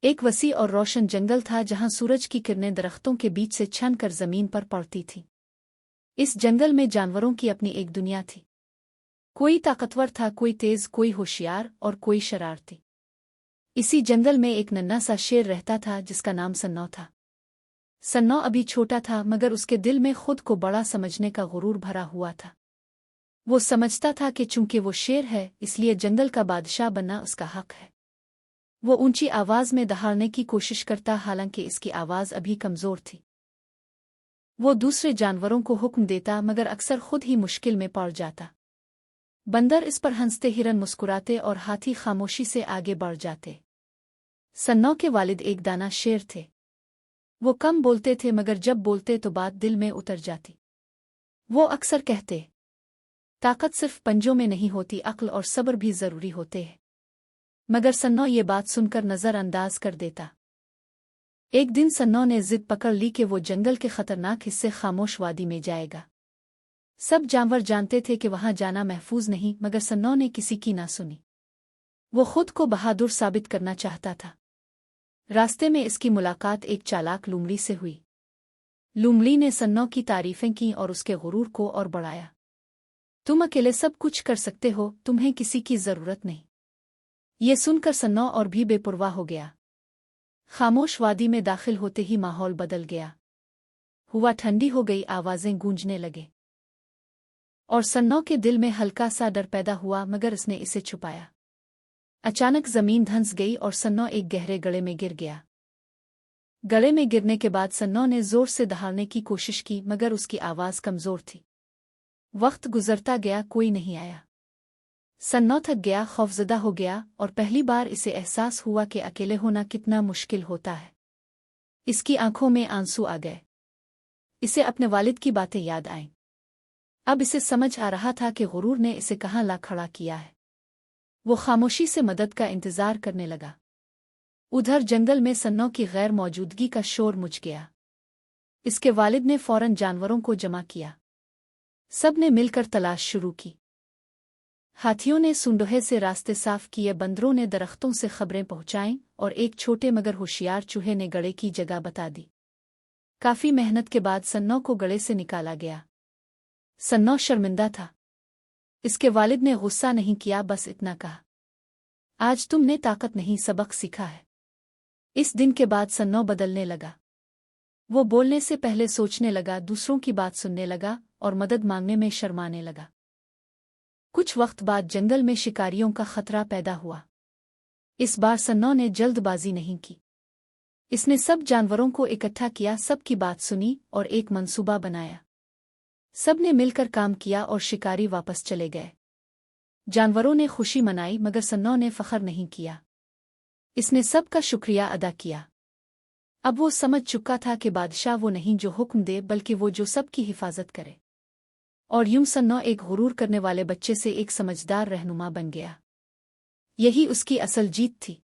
एक वसी और रोशन जंगल था जहां सूरज की किरणें दरख्तों के बीच से छन कर जमीन पर पड़ती थीं। इस जंगल में जानवरों की अपनी एक दुनिया थी। कोई ताकतवर था, कोई तेज, कोई होशियार और कोई शरारती। इसी जंगल में एक नन्हा सा शेर रहता था जिसका नाम सन्नो था। सन्नो अभी छोटा था मगर उसके दिल में खुद को बड़ा समझने का गुरूर भरा हुआ था। वो समझता था कि चूंकि वो शेर है इसलिए जंगल का बादशाह बनना उसका हक है। वो ऊंची आवाज में दहाड़ने की कोशिश करता, हालांकि इसकी आवाज अभी कमजोर थी। वो दूसरे जानवरों को हुक्म देता मगर अक्सर खुद ही मुश्किल में पड़ जाता। बंदर इस पर हंसते, हिरन मुस्कुराते और हाथी खामोशी से आगे बढ़ जाते। सन्नो के वालिद एक दाना शेर थे। वो कम बोलते थे मगर जब बोलते तो बात दिल में उतर जाती। वो अक्सर कहते, ताकत सिर्फ पंजों में नहीं होती, अक्ल और सब्र भी जरूरी होते हैं। मगर सन्नो ये बात सुनकर नजरअंदाज कर देता। एक दिन सन्नो ने जिद पकड़ ली कि वो जंगल के खतरनाक हिस्से खामोश वादी में जाएगा। सब जानवर जानते थे कि वहां जाना महफूज नहीं, मगर सन्नो ने किसी की ना सुनी। वो खुद को बहादुर साबित करना चाहता था। रास्ते में इसकी मुलाकात एक चालाक लूमड़ी से हुई। लूमड़ी ने सन्नो की तारीफें की और उसके गुरूर को और बढ़ाया। तुम अकेले सब कुछ कर सकते हो, तुम्हें किसी की जरूरत नहीं। ये सुनकर सन्नो और भी बेपरवाह हो गया। खामोश वादी में दाखिल होते ही माहौल बदल गया। हवा ठंडी हो गई, आवाजें गूंजने लगे और सन्नो के दिल में हल्का सा डर पैदा हुआ, मगर इसने इसे छुपाया। अचानक जमीन धंस गई और सन्नो एक गहरे गड्ढे में गिर गया। गड्ढे में गिरने के बाद सन्नो ने जोर से दहाड़ने की कोशिश की मगर उसकी आवाज कमजोर थी। वक्त गुजरता गया, कोई नहीं आया। सन्नो थक गया, खौफजदा हो गया और पहली बार इसे एहसास हुआ कि अकेले होना कितना मुश्किल होता है। इसकी आंखों में आंसू आ गए। इसे अपने वालिद की बातें याद आईं। अब इसे समझ आ रहा था कि गुरूर ने इसे कहाँ ला खड़ा किया है। वो खामोशी से मदद का इंतजार करने लगा। उधर जंगल में सन्नो की गैर मौजूदगी का शोर मच गया। इसके वालिद ने फौरन जानवरों को जमा किया। सब ने मिलकर तलाश शुरू की। हाथियों ने सूंडोहे से रास्ते साफ किए, बंदरों ने दरख्तों से खबरें पहुंचाईं और एक छोटे मगर होशियार चूहे ने गड्ढे की जगह बता दी। काफी मेहनत के बाद सन्नो को गड्ढे से निकाला गया। सन्नो शर्मिंदा था। इसके वालिद ने गुस्सा नहीं किया, बस इतना कहा, आज तुमने ताकत नहीं सबक सीखा है। इस दिन के बाद सन्नो बदलने लगा। वो बोलने से पहले सोचने लगा, दूसरों की बात सुनने लगा और मदद मांगने में शर्माने लगा। कुछ वक्त बाद जंगल में शिकारियों का खतरा पैदा हुआ। इस बार सन्नो ने जल्दबाजी नहीं की। इसने सब जानवरों को इकट्ठा किया, सबकी बात सुनी और एक मंसूबा बनाया। सब ने मिलकर काम किया और शिकारी वापस चले गए। जानवरों ने खुशी मनाई मगर सन्नो ने फख्र नहीं किया। इसने सबका शुक्रिया अदा किया। अब वो समझ चुका था कि बादशाह वो नहीं जो हुक्म दे, बल्कि वो जो सबकी हिफाजत करे। और यूं सन्नो एक गुरूर करने वाले बच्चे से एक समझदार रहनुमा बन गया। यही उसकी असल जीत थी।